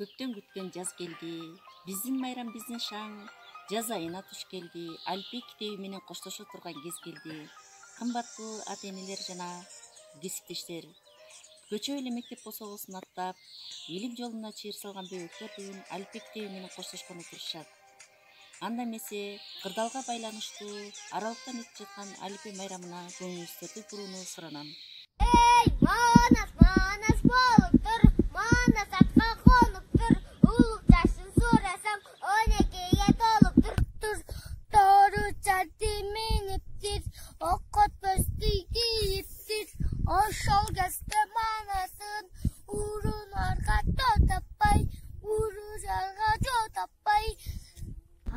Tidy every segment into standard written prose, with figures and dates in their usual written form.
Көптөн күткөн жаз келди. Биздин майрам, биздин шаң жаз айына туш келди. Алипбек китеби менен коштошо турган кез келди. Кымбаттуу ата-энелер жана кесиптештер, көчө эле мектеп босогосун аттап, илим жолуна чыйыр салган бөбөктөр бүгүн Алипбек китеби менен коштошкону турушат. Анда эмесе кырдаалга байланыштуу аралыктан өтүп жаткан Алипбек майрамына көңүлүңүздөрдү бурууну суранам. Манас болуп тур, манас атка конуп тур, улук жашын сурасаң, өнекейге толуп тур. Тору чати миниптир, окот пөстү кийиптир, ошол кезде манасын урунарга жол таппай, урушарга жол таппай,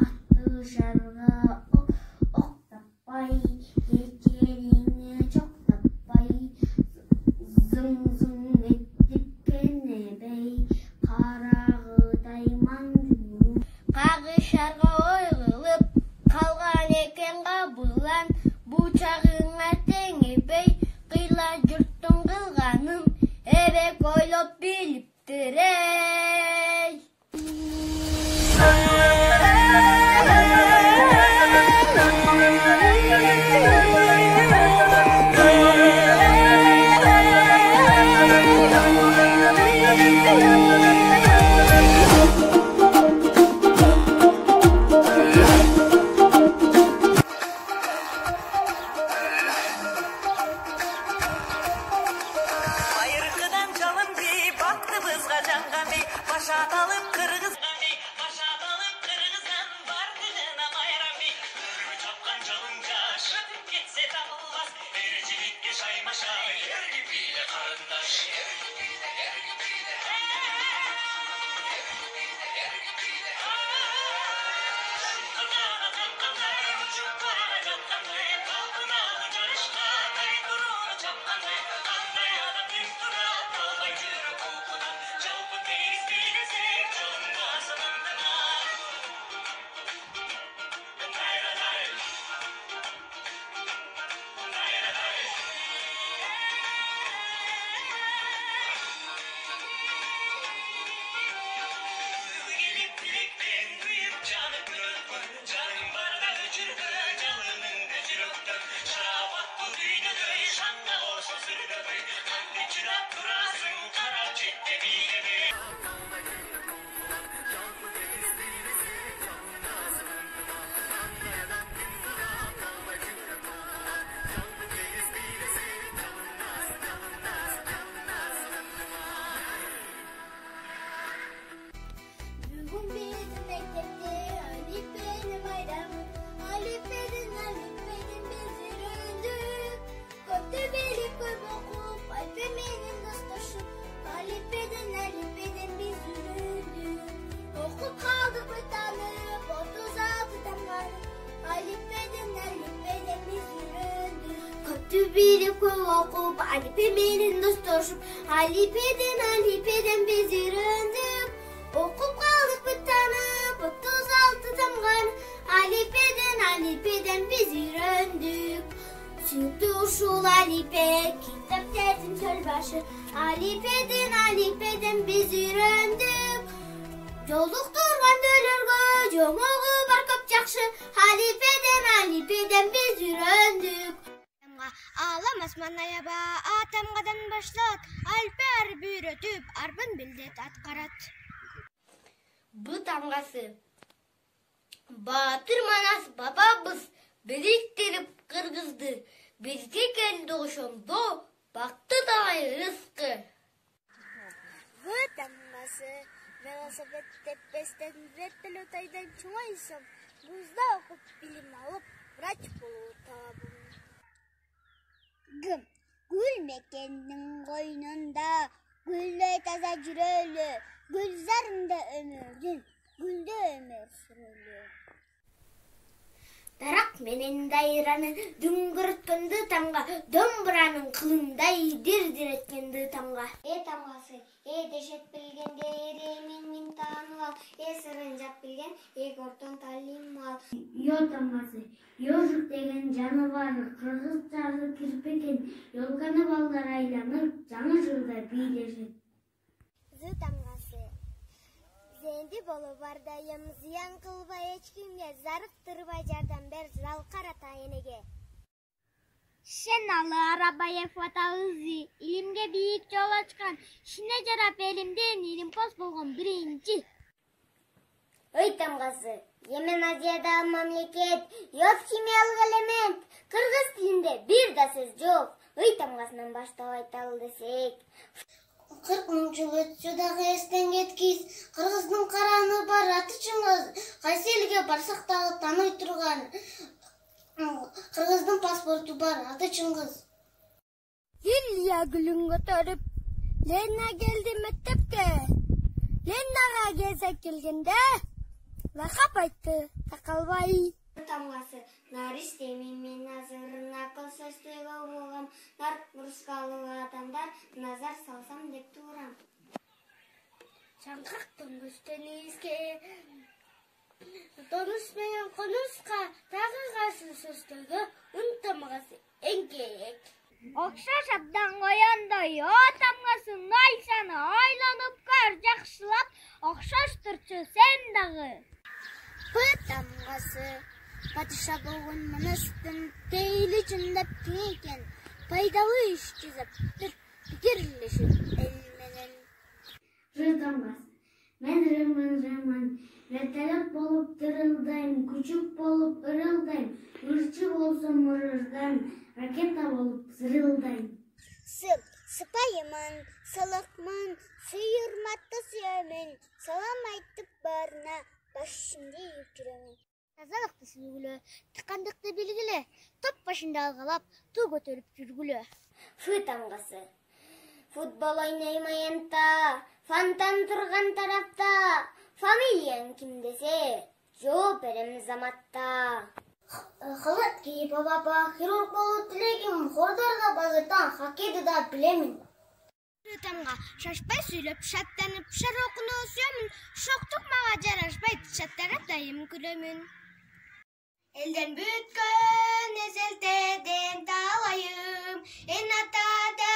атышарга ок таппай, кечерине жок таппай, зың-зың этип кенебей, карагыдай маңдуу кагышарга ойгулуп калган экен кабылан, бучагыңа теңебей, кыйла журттун кылганын эбек ойлоп билиптир эй. Bilip okup, Alip'e benim dostum. Alip'eden biz yüründük. Okup kaldık bir tanıp, 36 tamgan. Alip'eden biz yüründük. Sütü uşul Alipe, kitap derdim çöl başı. Alipe'den biz öğrendik. Жолук турган өлөргө жомогу бар көп жакшы. Алипеден биз үйрөндүк. Аламас манаyaба атамгадан башлат. Альпе арып үйрөтүп, арбын билдет аткарат. Бу тамгасы Батыр Манас бабабыз бириктирип кыргызды. Бизге келди ошондо бакты талай рызкы. Бу тамгасы велосипед теппестен вертолетайдан чуңайсам, вузда окуп билим алып, врач болуп табым. Гүл мекеннин койнунда гүлдөй таза жүрөлү, гүлзарында өмүрдүн, гүлдө өмүр сүрөлү. Дарак менен дайраны дүңгүрткөндү тамга, домбуранын кылындай дир-дир эткенди тамга. Тамгасы, дешет билгенде эремин таанып ал, сырын жап билген ортон талим ал. Тамгасы, ёжук деген жаныбар, кыргызчасы кирпикен, ёлканы балдар айланып, жаңы жылда бийлешет. Тамгасы, зенди болуп бардайым, зыян кылбай эч кимге, зарыктырбай жардам бер, залкарата энеге. Шеналы арабая фотоызы, илимге бийик жол ачкан, шине жарап элимден илимпоз болгон биринчи. Тамгасы, Емен Азияда мамлекет, ёз химиялык элемент, кыргыз тилинде бир да сөз жок. Тамгасынан баштап айталы десек. 40 мың жыл өтсө дагы эстен кеткис, кыргыздын караны бар аты Чыңгыз, кайсы элге барсак дагы тааный турган. Кыргыздын паспорту бар, аты Чыңгыз. Илья гүлүн көтөрүп, Лена келди мектепке. Ленага кезек келгенде, лакап айтты, такалбай. Тамгасы, нарис демин мен назырына акыл сөздөгө болгом, нар мурскалуу адамдар назар салсам деп турам. Чаңкактын көстөнүзгө Тонус менен конуска тагы каршы сөздөгө тамгасы эң керек. Окшош абдан коёндой, тамгасын Айсаны айланып көр, жакшылап окшоштурчу сен дагы. Тамгасы Падыша болгон Манастын тейли чындап кең экен, пайдалуу иш жасап, пикирлешип эл менен. Тамгасы, мен рымын, вертолет болуп дырылдайм, күчүк болуп ырылдайм, ырчы болсом ырырдайм, ракета болуп зырылдайм. Сыпайымын, сылыкмын, сүйүрматты сүйөмүн, салам айтып баарына башымды ийип жүрөмүн. Тазалыкты сүзгүлө, тыкандыкты билгиле, топ башында алгалап, туу көтөрүп жүргүлө. Тамгасы, футбол ойнойм аянтта, фонтан турган тарапта, фамилияң ким десе, жооп берем заматта. Халат кийип баба, хирург болуу тилегим, хордорго багытан, хоккейди да билемин. Тамга шашпай сүйлөп, шаттанып, шар окуну өсөмүн, шоктук мага жарашпайт, шаттанып дайым күлөмүн. Элден бүткөн эзелтеден талайым, эн атада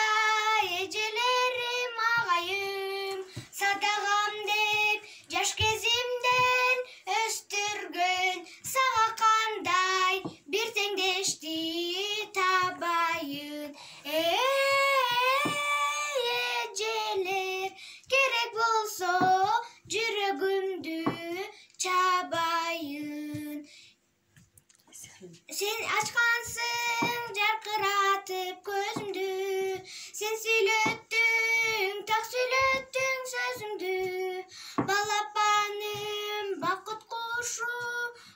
эжелерим агайым, садагам деп жаш кезимден өстүргөн, сага кандай бир теңдешти табайын. Эжелер керек болсо жүрөгүмдү чабайын. Sen açkansın, жаркыратып көзümdü, sen сүйлөттүң, так сүйлөттүң сөзүмдү. Балапаным бакыт кушу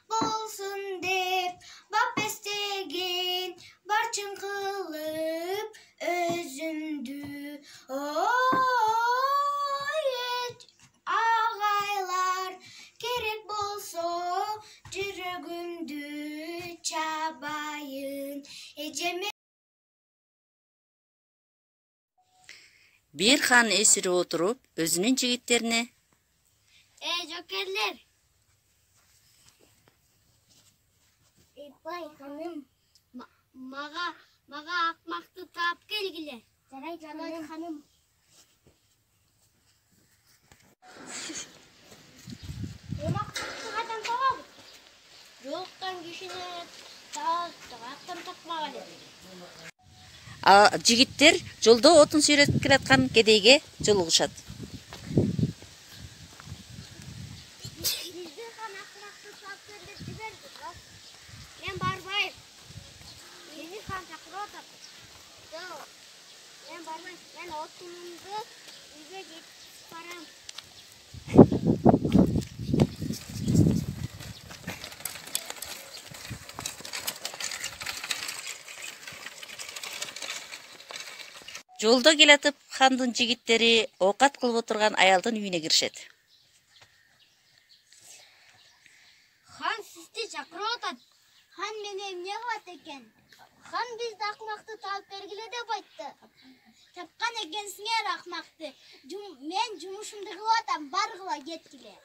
болсун деп, бап эстеген барчын кылып өзүмдү. Агайлар керек болсо жүрөгүмдү чабайын. Бир хан эсирип отуруп, өзүнүн жигиттерине: Жокерлер, бай ханым, мага Мага акмакты таап келгиле. Жарайт ханым. Акмакты кайдан табабыз? Жоктан кишине аттан такмак эле. Жигиттер жолдо отун сүйрөтүп келаткан кедейге жолугушат. Бизди хан акмакты таап келип жиберди. Мен барбайм. Мени хан чакырып атат. Жок. Мен барбайм. Мен отунумду үйгө жетип барам. Жолдо келатып хандын жигиттери оокат кылып отурган аялдын үйүнө киришет. Хан сизди чакырып атат. Хан мени эмне кылат экен? Хан бизди акмакты таап бергиле деп айтты. Тапкан экенсиңер акмакты. Мен жумушумду кылып атам, баргыла кеткиле.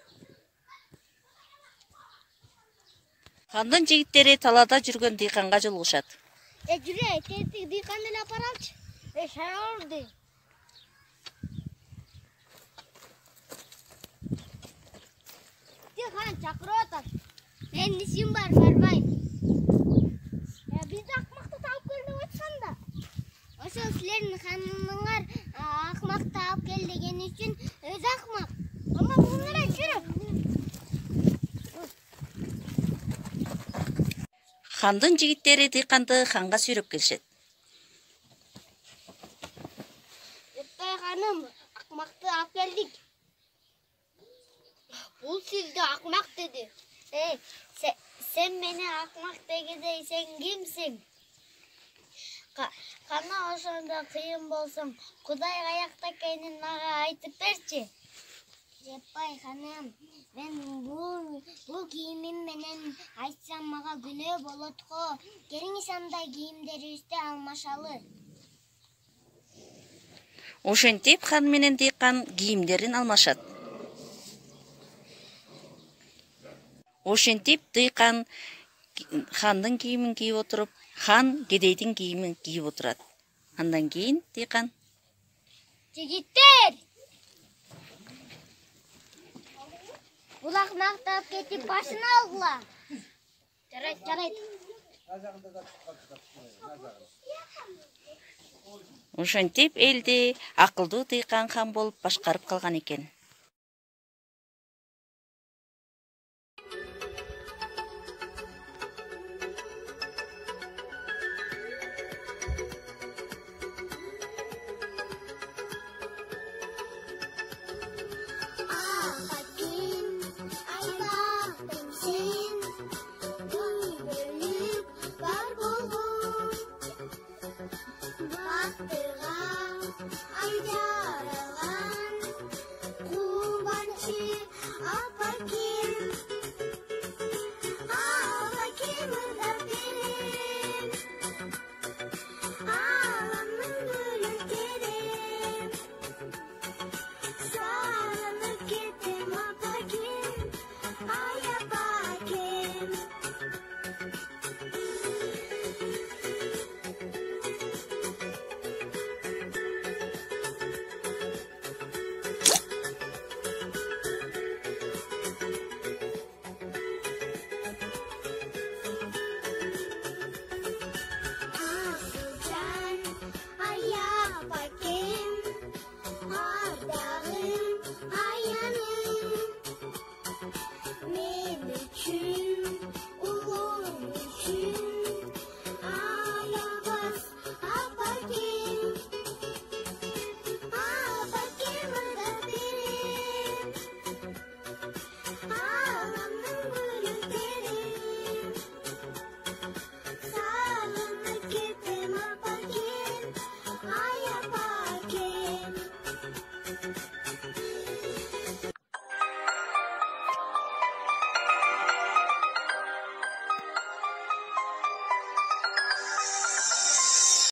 Хандын жигиттери талаада жүргөн дыйканга жолугушат. Жүрө, кетти дыйканды эле апаралчы. Шаярды. Хан чакырып атат. Мен ишим бар, барбайм. Бизди акмакты таап кел деп айткан да. Ошол силердин ханымыңар акмакты таап кел деген үчүн өзү акмак. Ама буга эле жүрөк. Хандын жигиттери дыйканды ханга сүйрөп келишет. Ханым, акмакты алып келдик. Бул сизди акмак деди. Сен мени акмак дегенде сен кимсиң? Кана ошондо кыйын болсоң, Кудай каякта экенин мага айтып берчи. Жеппай ханым, мен бул кийимим менен айтсам мага күнөө болот го. Келиңиз андай кийимдерибизди алмашалы. Ошентип хан менен дыйкан кийимдерин алмашат. Ошентип дыйкан хандын кийимин кийип отуруп, хан кедейдин кийимин кийип отурат. Андан кийин дыйкан: Жигиттер! Бул акмакты алып кетип башын алгыла. Жарайт. Ошентип элди акылдуу дыйкан хан болуп башкарып калган экен.